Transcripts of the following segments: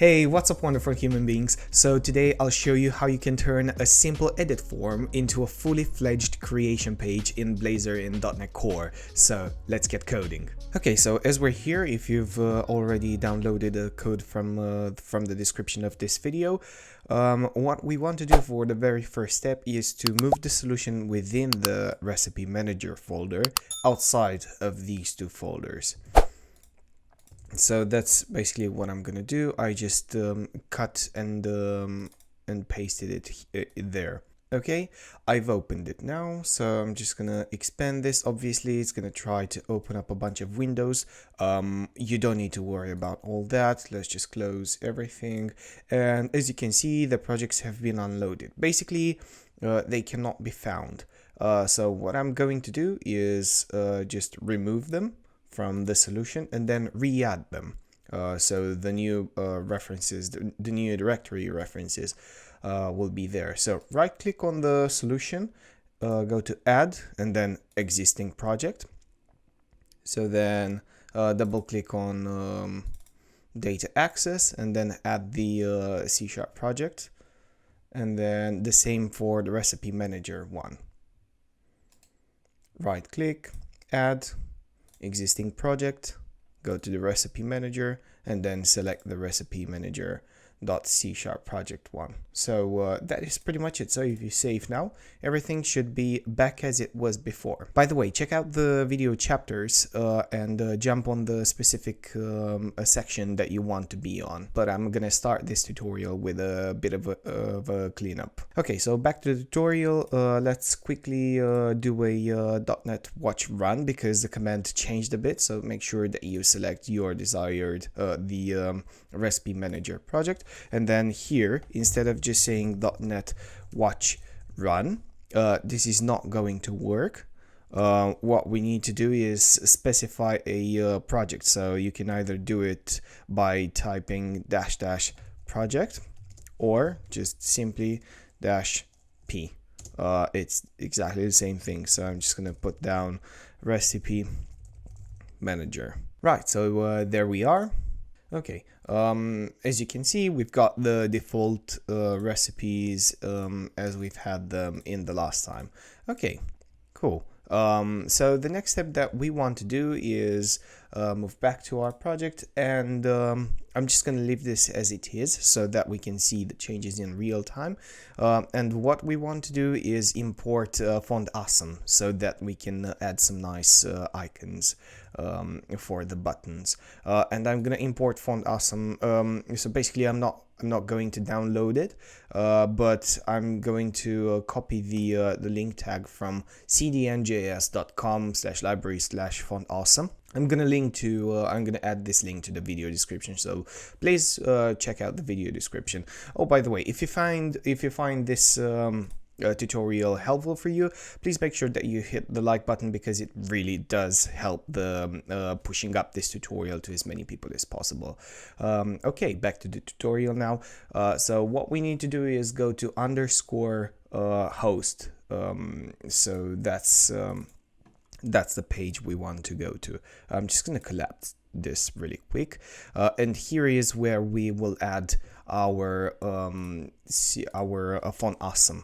Hey, what's up wonderful human beings? So today I'll show you how you can turn a simple edit form into a fully fledged creation page in Blazor in .NET Core. So let's get coding. Okay, so as we're here, if you've already downloaded the code from the description of this video, what we want to do for the very first step is to move the solution within the recipe manager folder outside of these two folders. So that's basically what I'm gonna do. I just cut and pasted it there. Okay, I've opened it now, so I'm just gonna expand this. Obviously, it's gonna try to open up a bunch of windows. You don't need to worry about all that. Let's just close everything. And as you can see, the projects have been unloaded. Basically, they cannot be found. So what I'm going to do is just remove them from the solution and then re-add them. So the new references, the new directory references will be there. So right click on the solution, go to add and then existing project. So then double click on data access and then add the C# project. And then the same for the recipe manager one. Right click, add, existing project, go to the recipe manager and then select the recipe manager .C# project one. So that is pretty much it. So if you save now, everything should be back as it was before. By the way, check out the video chapters and jump on the specific section that you want to be on. But I'm gonna start this tutorial with a bit of a cleanup. Okay, so back to the tutorial. Let's quickly do a .NET watch run because the command changed a bit. So make sure that you select your desired the recipe manager project. And then here, instead of just saying .NET watch run, this is not going to work. What we need to do is specify a project. So you can either do it by typing -- project or just simply -p. It's exactly the same thing. So I'm just going to put down recipe manager. Right, so there we are. Okay, as you can see, we've got the default recipes as we've had them in the last time. Okay, cool. So the next step that we want to do is move back to our project, and I'm just going to leave this as it is so that we can see the changes in real time. And what we want to do is import Font Awesome so that we can add some nice icons for the buttons. And I'm going to import Font Awesome. So basically, I'm not going to download it, but I'm going to copy the link tag from cdnjs.com/library/fontawesome. I'm gonna add this link to the video description, so please check out the video description. Oh, by the way, if you find this tutorial helpful for you, please make sure that you hit the like button because it really does help the pushing up this tutorial to as many people as possible. Okay, back to the tutorial now. So what we need to do is go to _host. So that's the page we want to go to. I'm just going to collapse this really quick, and here is where we will add our Font Awesome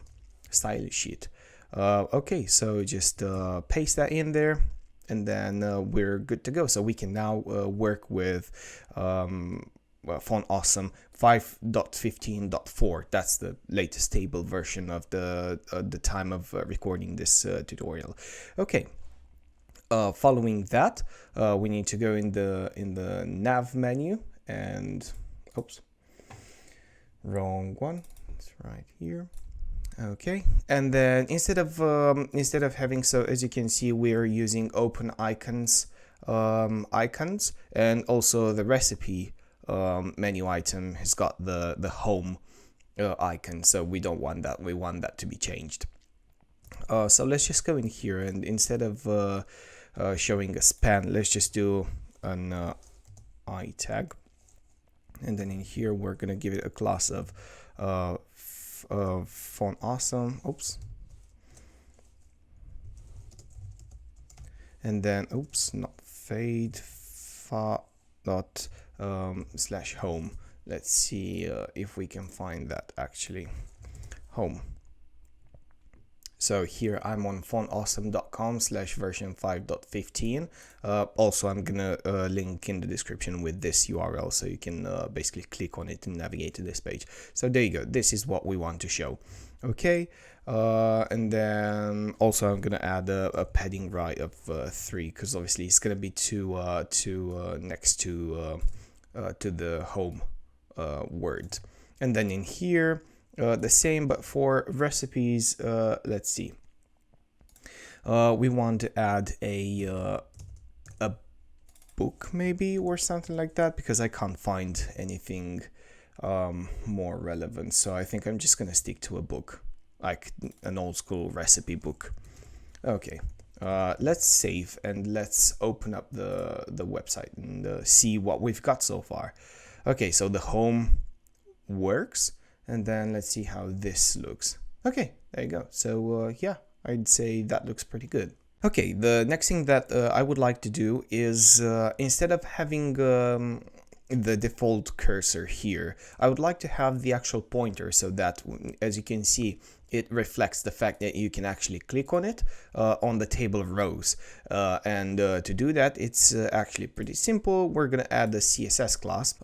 style sheet. Okay, so just paste that in there, and then we're good to go. So we can now work with Font Awesome 5.15.4. That's the latest stable version of the time of recording this tutorial. Okay. Following that, we need to go in the nav menu and oops, wrong one. It's right here. Okay, and then instead of having, so as you can see, we're using open icons, and also the recipe menu item has got the home icon. So we don't want that. We want that to be changed. So let's just go in here, and instead of showing a span, let's just do an I tag, and then in here we're gonna give it a class of Font Awesome. Oops, and then oops, not fade /home. let's see if we can find that actually. Home. So here I'm on fontawesome.com/version 5.15. Also, I'm gonna link in the description with this URL, so you can basically click on it and navigate to this page. So there you go. This is what we want to show. Okay, and then also I'm gonna add a padding right of 3, because obviously it's gonna be too next to the home word. And then in here, the same, but for recipes, let's see. We want to add a book maybe, or something like that, because I can't find anything more relevant. So I think I'm just gonna stick to a book, like an old school recipe book. Okay, let's save and let's open up the website and see what we've got so far. Okay, so the home works. And then let's see how this looks. Okay, there you go. So yeah, I'd say that looks pretty good. Okay, the next thing that I would like to do is instead of having the default cursor here, I would like to have the actual pointer, so that, as you can see, it reflects the fact that you can actually click on it on the table of rows. And to do that, it's actually pretty simple. We're going to add the CSS class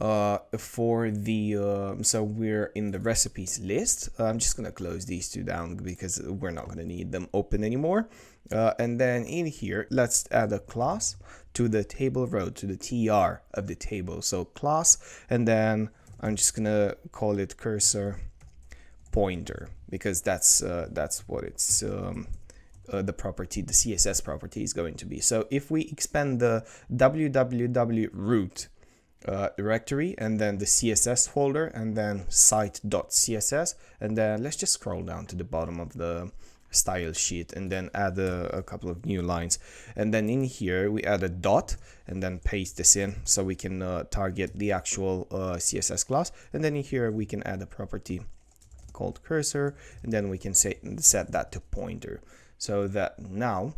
for the, so we're in the recipes list. I'm just going to close these two down because we're not going to need them open anymore. And then in here, let's add a class to the table row, to the TR of the table. So class, and then I'm just going to call it cursor pointer, because that's what it's the property, the CSS property is going to be. So if we expand the www root directory and then the CSS folder and then site.css, and then let's just scroll down to the bottom of the style sheet and then add a couple of new lines, and then in here we add a dot and then paste this in so we can target the actual CSS class, and then in here we can add a property called cursor, and then we can set that to pointer, so that now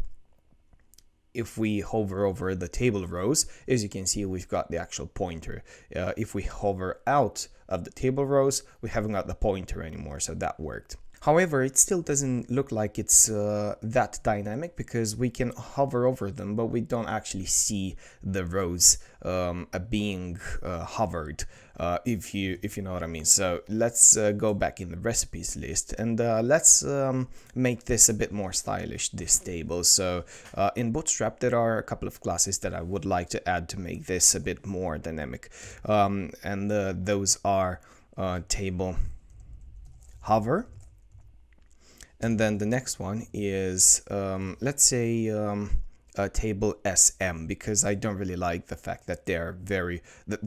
if we hover over the table rows, as you can see, we've got the actual pointer. If we hover out of the table rows, we haven't got the pointer anymore, so that worked. However, it still doesn't look like it's that dynamic, because we can hover over them, but we don't actually see the rows being hovered, if you know what I mean. So let's go back in the recipes list and let's make this a bit more stylish, this table. So in Bootstrap, there are a couple of classes that I would like to add to make this a bit more dynamic, and those are table hover. And then the next one is, let's say, table SM, because I don't really like the fact that they're the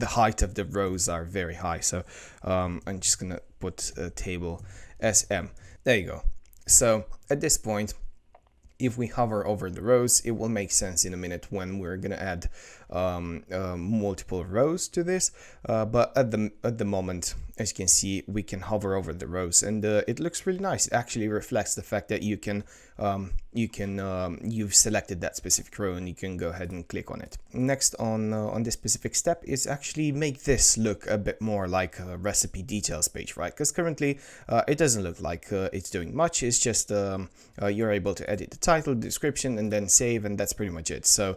height of the rows are very high. So I'm just going to put table SM. There you go. So at this point, if we hover over the rows, it will make sense in a minute when we're going to add multiple rows to this, but at the moment, as you can see, we can hover over the rows, and it looks really nice. It actually reflects the fact that you've selected that specific row and you can go ahead and click on it. Next on this specific step is actually make this look a bit more like a recipe details page, right? Because currently it doesn't look like it's doing much. It's just you're able to edit the title, description, and then save, and that's pretty much it. So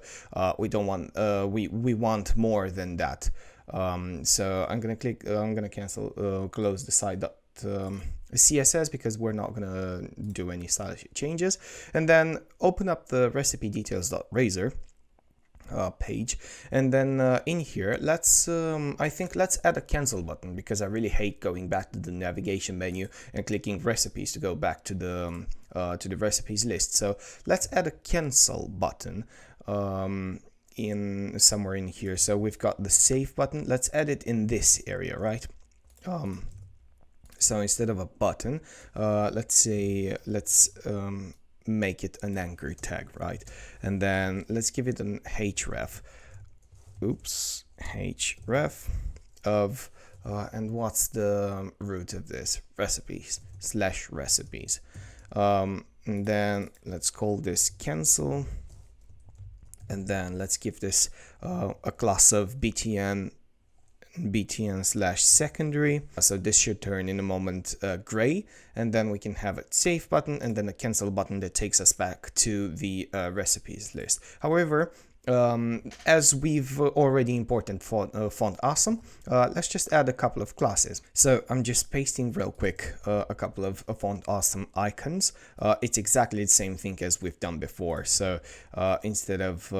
we don't want we want more than that. So I'm gonna cancel, close the site.css because we're not gonna do any style changes, and then open up the recipe details.razor page, and then in here let's I think let's add a cancel button, because I really hate going back to the navigation menu and clicking recipes to go back to the recipes list. So let's add a cancel button in somewhere in here. So we've got the save button. Let's add it in this area, right? So instead of a button, let's make it an anchor tag, right? And then let's give it an href. Oops, href of and what's the root of this? Recipes/recipes. And then let's call this cancel. And then let's give this a class of btn btn/secondary. So this should turn in a moment gray, and then we can have a save button and then a cancel button that takes us back to the recipes list. However, as we've already imported font awesome, let's just add a couple of classes. So I'm just pasting real quick a couple of font awesome icons. It's exactly the same thing as we've done before. So instead of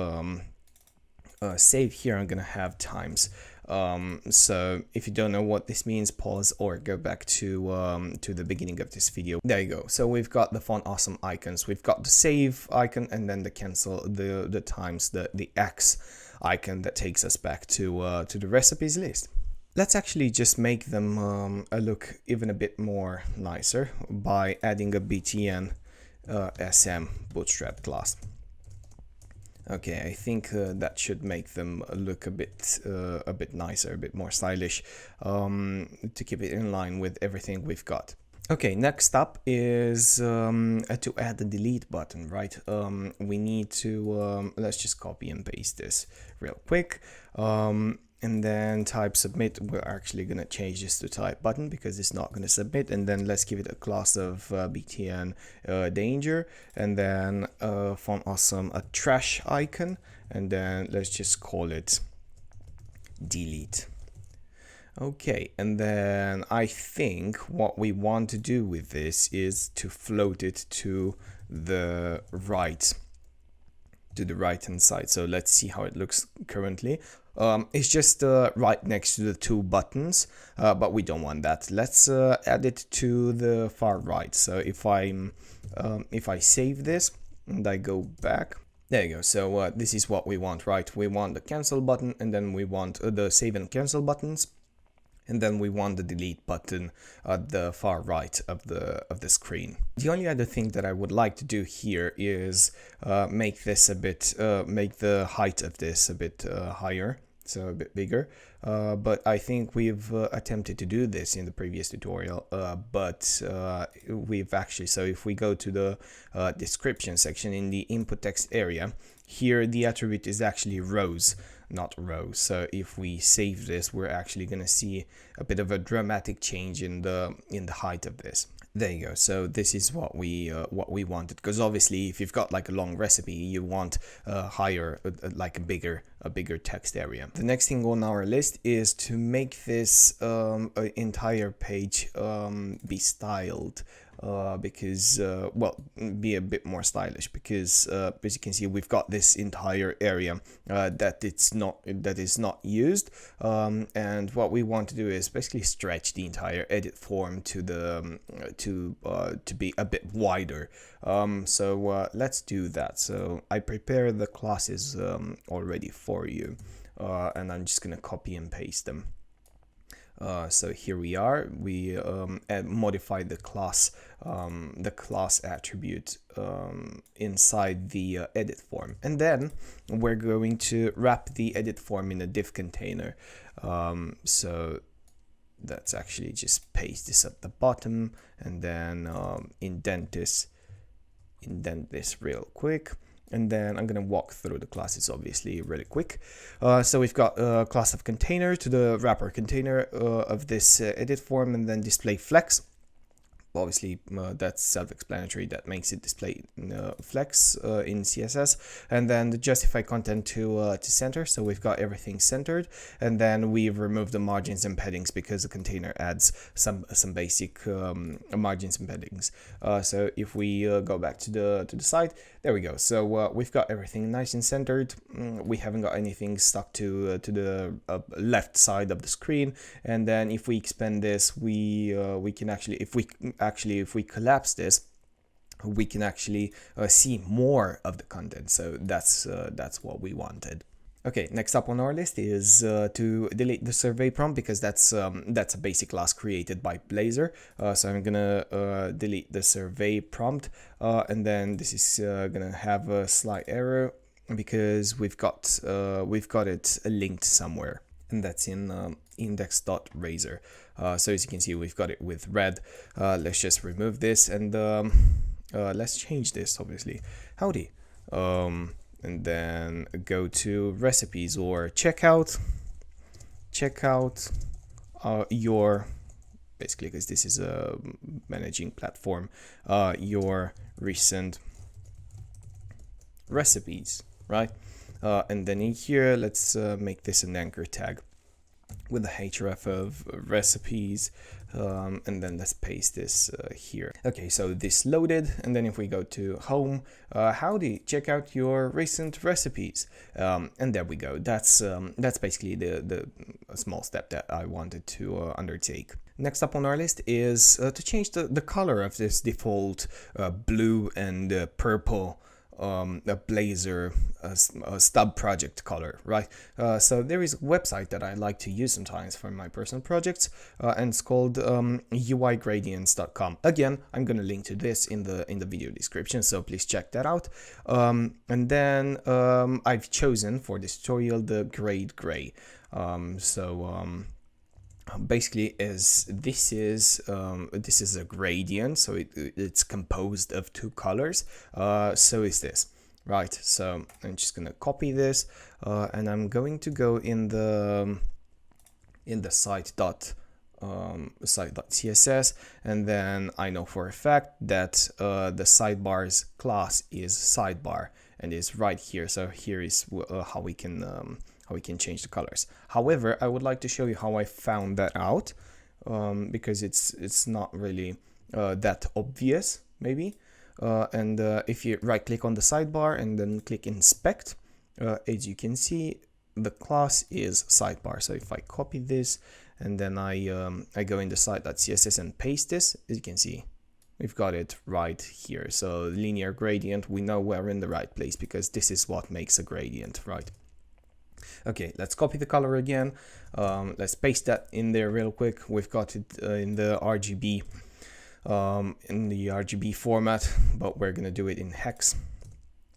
save here, I'm gonna have times. So if you don't know what this means, pause or go back to the beginning of this video. There you go. So we've got the font awesome icons, we've got the save icon, and then the cancel, the times, the X icon that takes us back to the recipes list. Let's actually just make them look even a bit more nicer by adding a btn SM bootstrap class. Okay, I think that should make them look a bit nicer, a bit more stylish, to keep it in line with everything we've got. Okay, next up is to add the delete button, right? We need to, let's just copy and paste this real quick. And then type submit. We're actually going to change this to type button because it's not going to submit. And then let's give it a class of btn danger, and then font awesome a trash icon, and then let's just call it delete. Okay, and then I think what we want to do with this is to float it to the right hand side. So let's see how it looks currently. It's just right next to the two buttons, but we don't want that. Let's add it to the far right. So if I save this and I go back, there you go. So this is what we want, right? We want the cancel button, and then we want the save and cancel buttons, and then we want the delete button at the far right of the screen. The only other thing that I would like to do here is make this a bit, make the height of this a bit higher, so a bit bigger. But I think we've attempted to do this in the previous tutorial, but we've actually, so if we go to the description section in the input text area, here the attribute is actually rows, not rows. So if we save this, we're actually going to see a bit of a dramatic change in the height of this. There you go. So this is what we wanted, because obviously if you've got like a long recipe, you want higher, like a bigger text area. The next thing on our list is to make this entire page be styled. Because well, be a bit more stylish, because as you can see, we've got this entire area that is not used, and what we want to do is basically stretch the entire edit form to the to be a bit wider. So let's do that. So I prepared the classes already for you, and I'm just gonna copy and paste them. So here we are. We modified the class attribute inside the edit form, and then we're going to wrap the edit form in a div container. So let's actually just paste this at the bottom, and then indent this real quick. And then I'm going to walk through the classes, obviously, really quick. So we've got a class of container to the wrapper container of this edit form, and then display flex. Obviously, that's self-explanatory. That makes it display flex in CSS, and then the justify content to center. So we've got everything centered, and then we've removed the margins and paddings because the container adds some basic margins and paddings. So if we go back to the side, there we go. So we've got everything nice and centered. We haven't got anything stuck to the left side of the screen. And then if we expand this, we can actually, if we collapse this, we can actually see more of the content. So that's what we wanted. Okay, next up on our list is to delete the survey prompt, because that's a basic class created by Blazor. So I'm gonna delete the survey prompt, and then this is gonna have a slight error because we've got it linked somewhere, and that's in index.razor. So as you can see, we've got it with red. Let's just remove this, and let's change this, obviously. Howdy. And then go to recipes or checkout, check out your, basically because this is a managing platform, your recent recipes, right? And then in here, let's make this an anchor tag with the href of recipes, and then let's paste this here. Okay, so this loaded, and then if we go to home, howdy, check out your recent recipes, and there we go. That's basically the small step that I wanted to undertake. Next up on our list is to change the color of this default blue and purple a Blazor stub project color, right? So there is a website that I like to use sometimes for my personal projects, and it's called uigradients.com. Again, I'm gonna link to this in the video description, so please check that out. And then I've chosen for this tutorial the grade gray. Basically, this is a gradient, so it's composed of two colors. So is this, right? So I'm just gonna copy this, and I'm going to go in the site.css, and then I know for a fact that the sidebar's class is sidebar and is right here. So here is how we can change the colors. However, I would like to show you how I found that out, because it's not really that obvious, maybe. And if you right click on the sidebar and then click inspect, as you can see, the class is sidebar. So if I copy this and then I go in the site.css and paste this, as you can see, we've got it right here. So linear gradient, we know we're in the right place because this is what makes a gradient, right? Okay, let's copy the color again. Let's paste that in there real quick. We've got it in the RGB format, but we're gonna do it in hex.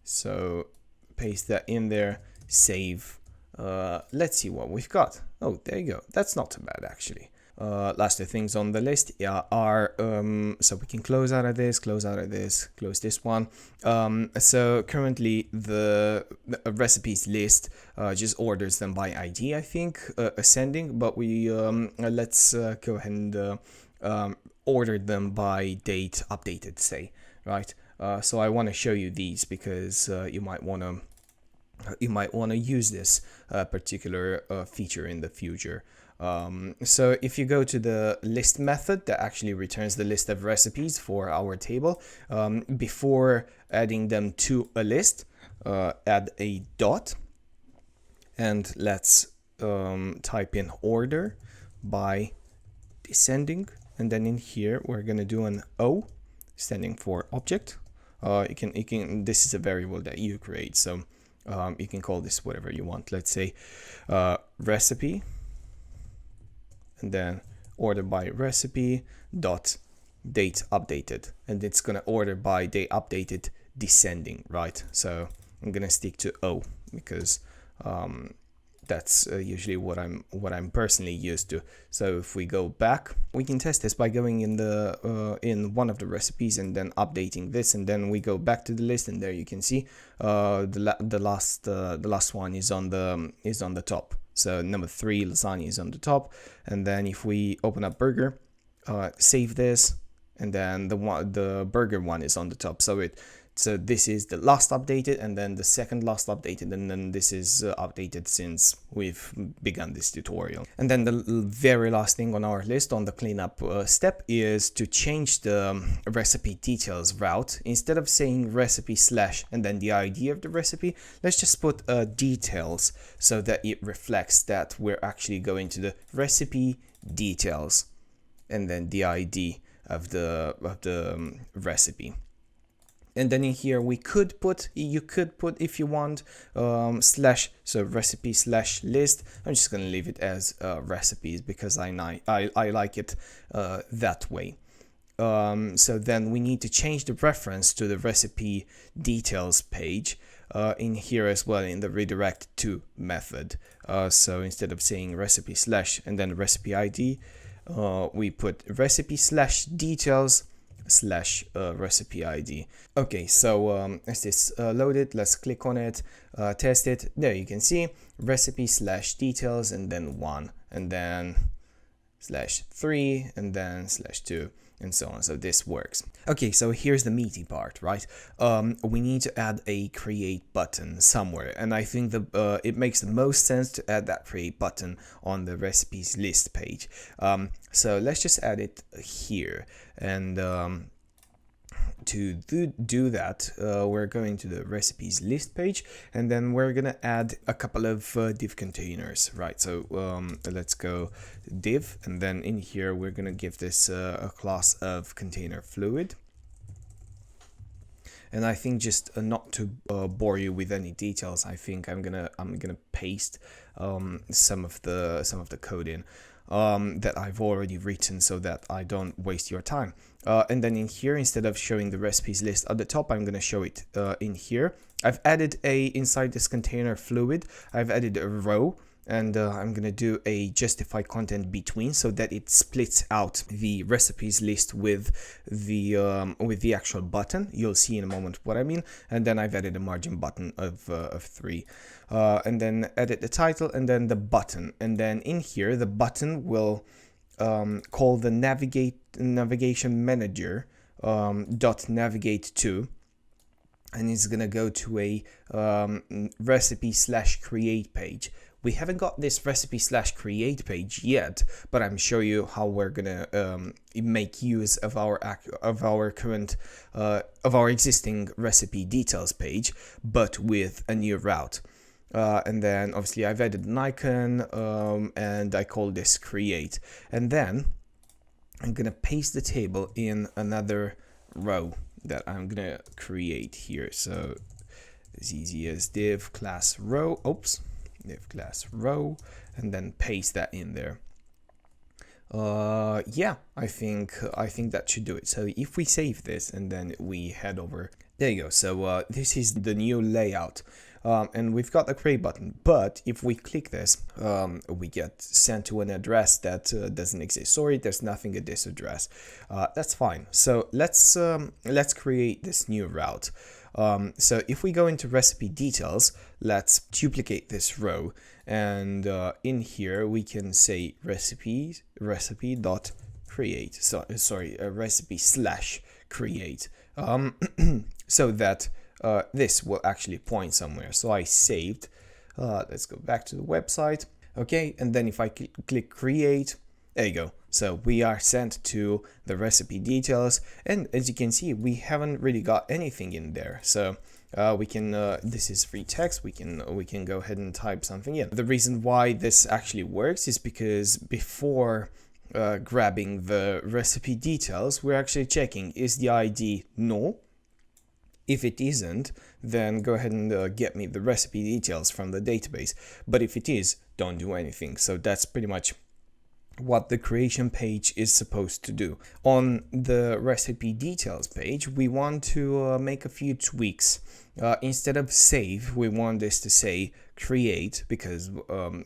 So paste that in there, save. Let's see what we've got. Oh, there you go. That's not too bad actually. Last two things on the list are so we can close out of this, close this one. So currently the recipes list just orders them by ID, I think, ascending, but we let's go ahead and order them by date updated, say, right? So I want to show you these because you might want to use this particular feature in the future. So if you go to the list method that actually returns the list of recipes for our table, before adding them to a list, add a dot, and let's type in order by descending, and then in here we're gonna do an O standing for object. You can this is a variable that you create, so you can call this whatever you want. Let's say recipe, and then order by recipe dot date updated, and it's gonna order by date updated descending, right? So I'm gonna stick to O because that's usually what I'm personally used to. So if we go back, we can test this by going in the in one of the recipes and then updating this, and then we go back to the list, and there you can see the last one is on the top. So number 3 lasagna is on the top, and then if we open up burger, save this, and then the burger one is on the top. So this is the last updated, and then the second last updated, and then this is updated since we've begun this tutorial. And then the very last thing on our list on the cleanup step is to change the recipe details route. Instead of saying recipe / and then the ID of the recipe, let's just put details, so that it reflects that we're actually going to the recipe details and then the ID of the recipe. And then in here you could put if you want /, so recipe / list. I'm just gonna leave it as recipes because I like it that way. So then we need to change the reference to the recipe details page in here as well, in the redirect to method. So instead of saying recipe / and then recipe ID, we put recipe / details / recipe ID. Okay, so as this loaded, let's click on it, test it. There you can see recipe / details and then 1. and then /3 and then /2 and so on. So this works. Okay, so here's the meaty part, right? We need to add a create button somewhere, and I think it makes the most sense to add that create button on the recipes list page. So let's just add it here, and to do that, we're going to the recipes list page, and then we're gonna add a couple of div containers, right? So let's go div, and then in here we're gonna give this a class of container fluid. And I think just not to bore you with any details, I think I'm gonna paste some of the code in that I've already written, so that I don't waste your time. And then in here, instead of showing the recipes list at the top, I'm gonna show it in here. I've added inside this container fluid, I've added a row, and I'm gonna do a justify content between, so that it splits out the recipes list with the actual button. You'll see in a moment what I mean. And then I've added a margin button of 3, and then edit the title and then the button. And then in here, the button will call the navigation manager .navigate to, and it's gonna go to a recipe/create page. We haven't got this recipe/create page yet, but I'm showing you how we're gonna make use of our current of our existing recipe details page, but with a new route. And then obviously I've added an icon, and I call this create, and then I'm gonna paste the table in another row that I'm gonna create here. So as easy as div class row, div class row, and then paste that in there. Yeah, I think that should do it. So if we save this and then we head over, there you go. So this is the new layout, and we've got the create button, but if we click this, we get sent to an address that doesn't exist. Sorry, there's nothing at this address. That's fine. So let's create this new route. So if we go into recipe details, let's duplicate this row, and in here we can say recipe.create. So sorry, recipe/create, so that this will actually point somewhere. So I saved. Let's go back to the website. Okay, and then if I click create, there you go. So we are sent to the recipe details, and as you can see, we haven't really got anything in there. So we can this is free text. We can go ahead and type something in. The reason why this actually works is because before grabbing the recipe details, we're actually checking, is the ID null? If it isn't, then go ahead and get me the recipe details from the database. But if it is, don't do anything. So that's pretty much what the creation page is supposed to do. On the recipe details page, we want to make a few tweaks. Instead of save, we want this to say create, because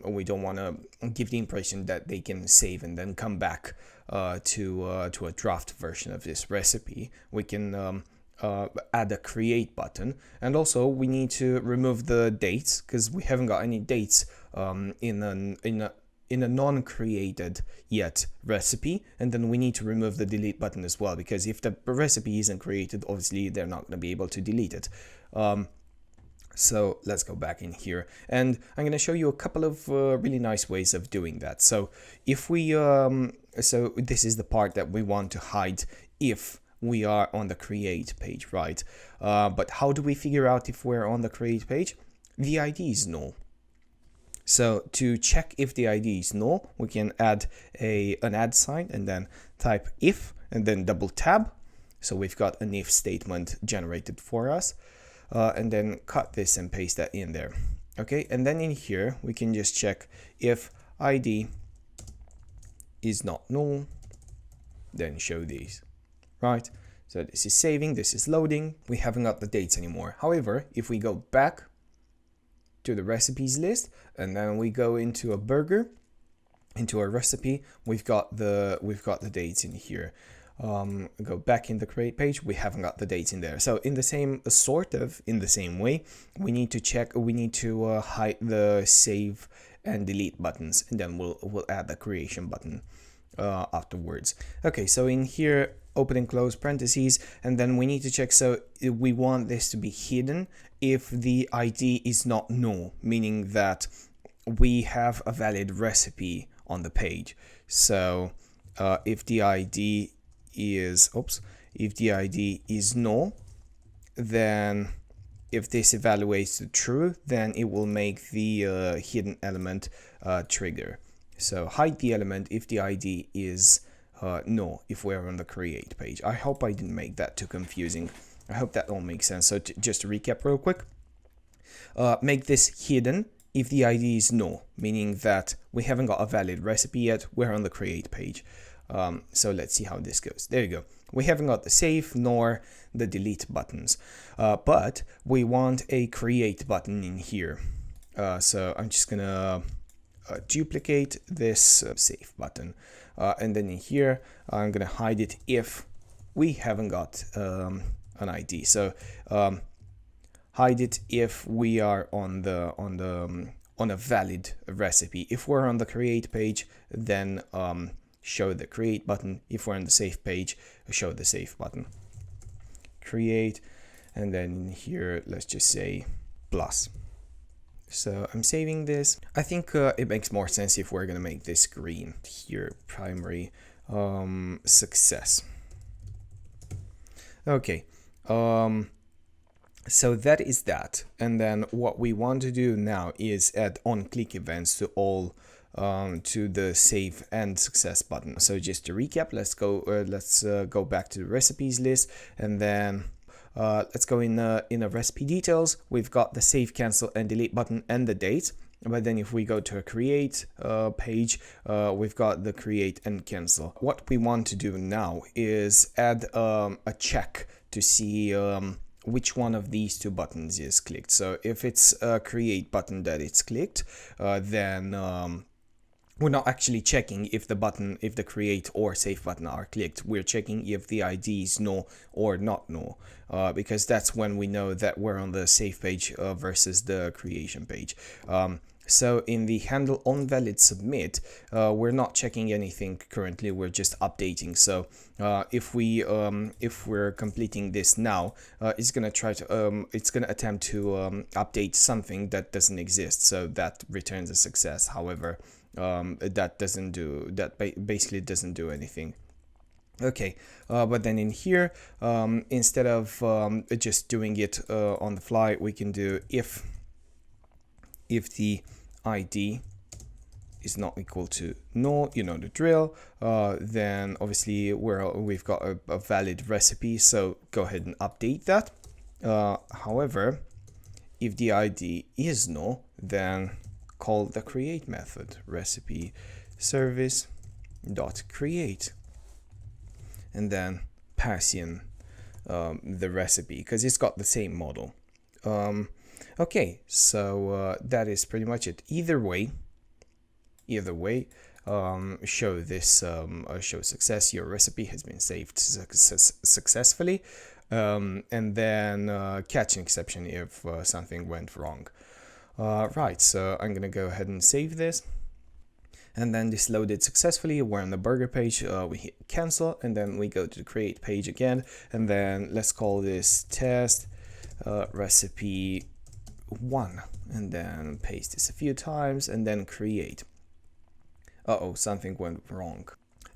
we don't want to give the impression that they can save and then come back to a draft version of this recipe. We can add a create button, and also we need to remove the dates, because we haven't got any dates in a non-created yet recipe, and then we need to remove the delete button as well, because if the recipe isn't created, obviously they're not going to be able to delete it. So let's go back in here, and I'm going to show you a couple of really nice ways of doing that. So if we so this is the part that we want to hide if we are on the create page, right? But how do we figure out if we're on the create page? The ID is null. So to check if the ID is null, we can add an add sign and then type if and then double tab. So we've got an if statement generated for us, and then cut this and paste that in there. Okay, and then in here we can just check if ID is not null, then show these. Right, so this is saving, this is loading. We haven't got the dates anymore. However, if we go back to the recipes list and then we go into a burger, into a recipe, we've got the dates in here. Go back in the create page, we haven't got the dates in there. So in the same in the same way, we need to check, we need to hide the save and delete buttons, and then we'll add the creation button afterwards. Okay, so in here, open and close parentheses, and then we need to check, so we want this to be hidden if the ID is not null, meaning that we have a valid recipe on the page. So if the ID is null, then if this evaluates to true, then it will make the hidden element trigger. So hide the element if the ID is null, if we're on the create page. I hope I didn't make that too confusing. I hope that all makes sense. So just to recap real quick, make this hidden if the ID is null, meaning that we haven't got a valid recipe yet, we're on the create page. So let's see how this goes. There you go. We haven't got the save nor the delete buttons, but we want a create button in here. So I'm just gonna duplicate this save button, and then in here I'm gonna hide it if we haven't got an ID. So hide it if we are on a valid recipe. If we're on the create page, then show the create button. If we're on the save page, show the save button. Create, and then here let's just say plus. So I'm saving this. I think it makes more sense if we're gonna make this green here, primary success. Okay, so that is that, and then what we want to do now is add on-click events to all to the save and success button. So just to recap, let's go back to the recipes list, and then let's go in a recipe details. We've got the save, cancel, and delete button and the date. But then if we go to a create page, we've got the create and cancel. What we want to do now is add a check to see which one of these two buttons is clicked. So if it's a create button that it's clicked, then we're not actually checking if the create or save button are clicked. We're checking if the ID is null or not null, because that's when we know that we're on the save page versus the creation page. So in the handle onValid submit, we're not checking anything currently. We're just updating. So if we're completing this now, it's gonna attempt to update something that doesn't exist. So that returns a success. However, that basically doesn't do anything. Okay, but then in here, instead of just doing it on the fly, we can do if the ID is not equal to null, you know the drill, then obviously we've got a valid recipe, so go ahead and update that. However, if the ID is null, then call the create method, recipe service dot create, and then pass in the recipe because it's got the same model. Okay, so that is pretty much it. Either way, show this show success. Your recipe has been saved successfully, and then catch an exception if something went wrong. Right, so I'm gonna go ahead and save this, and then this loaded successfully. We're on the burger page. We hit cancel, and then we go to the create page again, and then let's call this test recipe 1, and then paste this a few times, and then create. Uh-oh, something went wrong.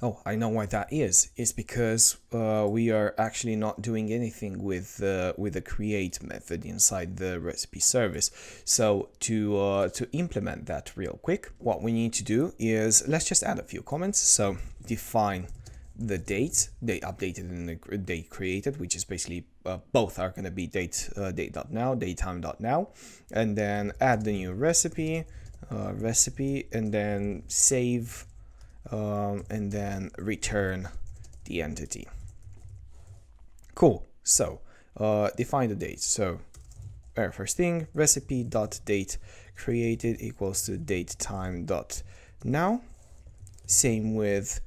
Oh, I know why that is. It's because we are actually not doing anything with the create method inside the recipe service. So to implement that real quick, what we need to do is let's just add a few comments. So define the date updated and the date created, which is basically both are going to be date.now, datetime.now, and then add the new recipe, and then save, and then return the entity. Cool. So define the date. So very first thing, recipe.date created equals to datetime.now. Same with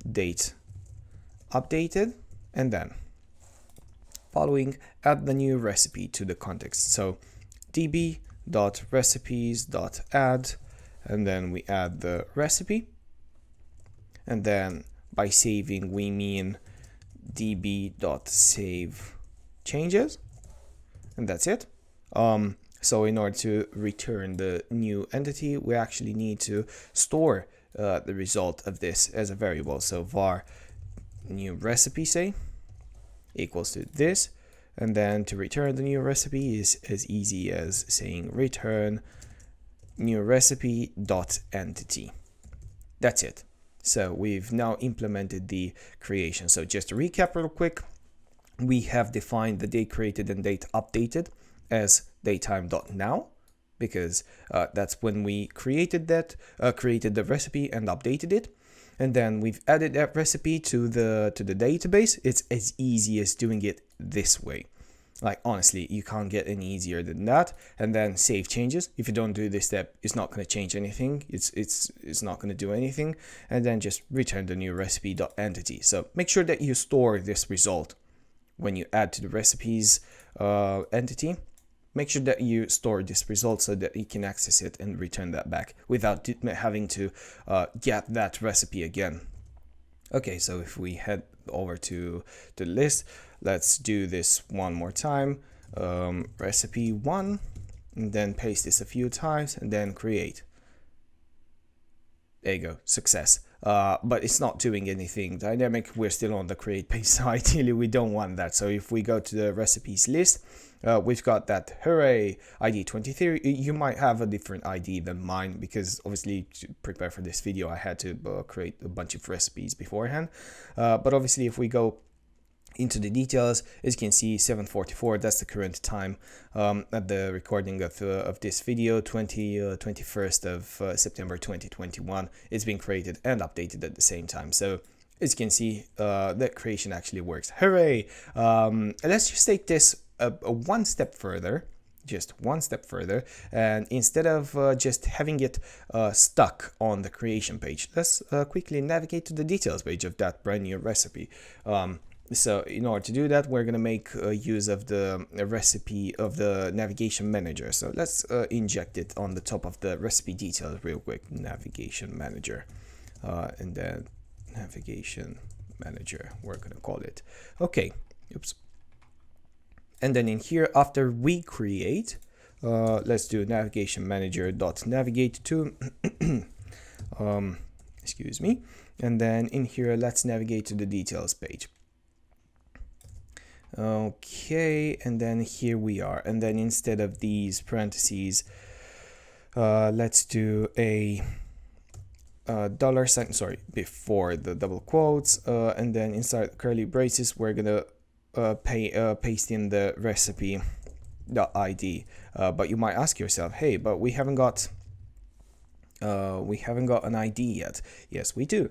date updated, and then following, add the new recipe to the context. So db.recipes.add, and then we add the recipe, and then by saving we mean db.save changes, and that's it. So in order to return the new entity, we actually need to store the result of this as a variable. So var new recipe, say, equals to this, and then to return the new recipe is as easy as saying return new recipe dot entity. That's it. So we've now implemented the creation. So just to recap real quick, we have defined the date created and date updated as datetime.now, because that's when we created the recipe and updated it. And then we've added that recipe to the database. It's as easy as doing it this way. Like, honestly, you can't get any easier than that. And then save changes. If you don't do this step, it's not going to change anything. It's not going to do anything. And then just return the new recipe.entity. So make sure that you store this result when you add to the recipes entity. Make sure that you store this result so that you can access it and return that back without having to get that recipe again. Okay, so if we head over to the list, let's do this one more time. Recipe 1, and then paste this a few times, and then create. There you go, success. But it's not doing anything dynamic. We're still on the create page, so ideally we don't want that. So if we go to the recipes list, we've got that hooray ID 23. You might have a different ID than mine, because obviously to prepare for this video I had to create a bunch of recipes beforehand. But obviously if we go into the details, as you can see, 7:44, that's the current time at the recording of this video, 21st of September 2021. It's been created and updated at the same time. So as you can see, that creation actually works. Hooray! Let's just take this one step further, just one step further, and instead of just having it stuck on the creation page, let's quickly navigate to the details page of that brand new recipe. So in order to do that, we're going to make use of the recipe of the navigation manager. So let's inject it on the top of the recipe details real quick. Navigation manager, and then navigation manager, we're going to call it. Okay, oops. And then in here, after we create, let's do navigation manager dot navigate to excuse me, and then in here let's navigate to the details page. Okay, and then here we are, and then instead of these parentheses, let's do a $, sorry, before the double quotes, and then inside curly braces we're gonna paste in the recipe.id. But you might ask yourself, hey, but we haven't got an ID yet. Yes, we do.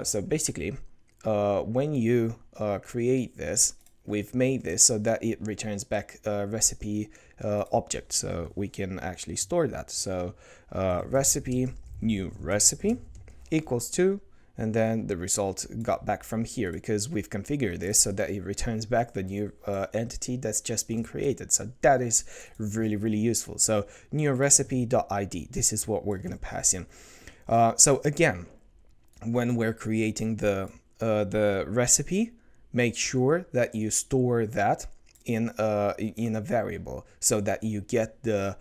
So basically, when you create this, we've made this so that it returns back a recipe object, so we can actually store that. So recipe new recipe equals to, and then the result got back from here, because we've configured this so that it returns back the new entity that's just been created. So that is really, really useful. So new recipe.id, this is what we're going to pass in. So again, when we're creating the recipe, make sure that you store that in a variable, so that you get the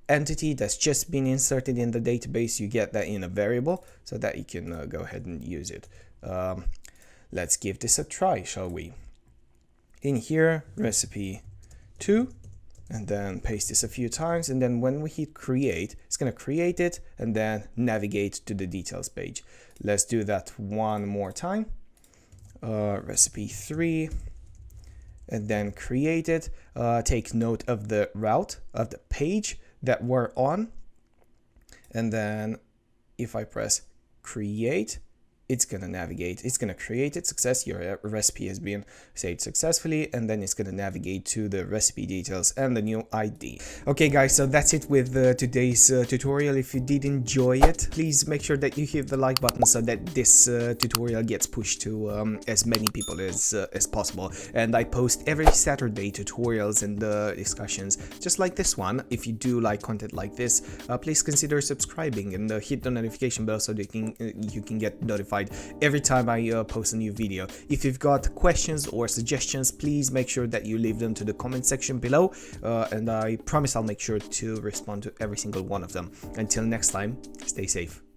entity that's just been inserted in the database, you get that in a variable so that you can go ahead and use it. Let's give this a try, shall we? In here, recipe 2, and then paste this a few times, and then when we hit create, it's going to create it and then navigate to the details page. Let's do that one more time. Recipe 3, and then create it. Take note of the route of the page that we're on, and then if I press create, it's gonna navigate, it's gonna create it success, your recipe has been saved successfully, and then it's gonna navigate to the recipe details and the new ID. Okay guys, so that's it with today's tutorial. If you did enjoy it, please make sure that you hit the like button so that this tutorial gets pushed to as many people as possible. And I post every Saturday tutorials and discussions just like this one. If you do like content like this, please consider subscribing and hit the notification bell so that you can get notified every time I post a new video. If you've got questions or suggestions, please make sure that you leave them to the comment section below, and I promise I'll make sure to respond to every single one of them. Until next time, stay safe.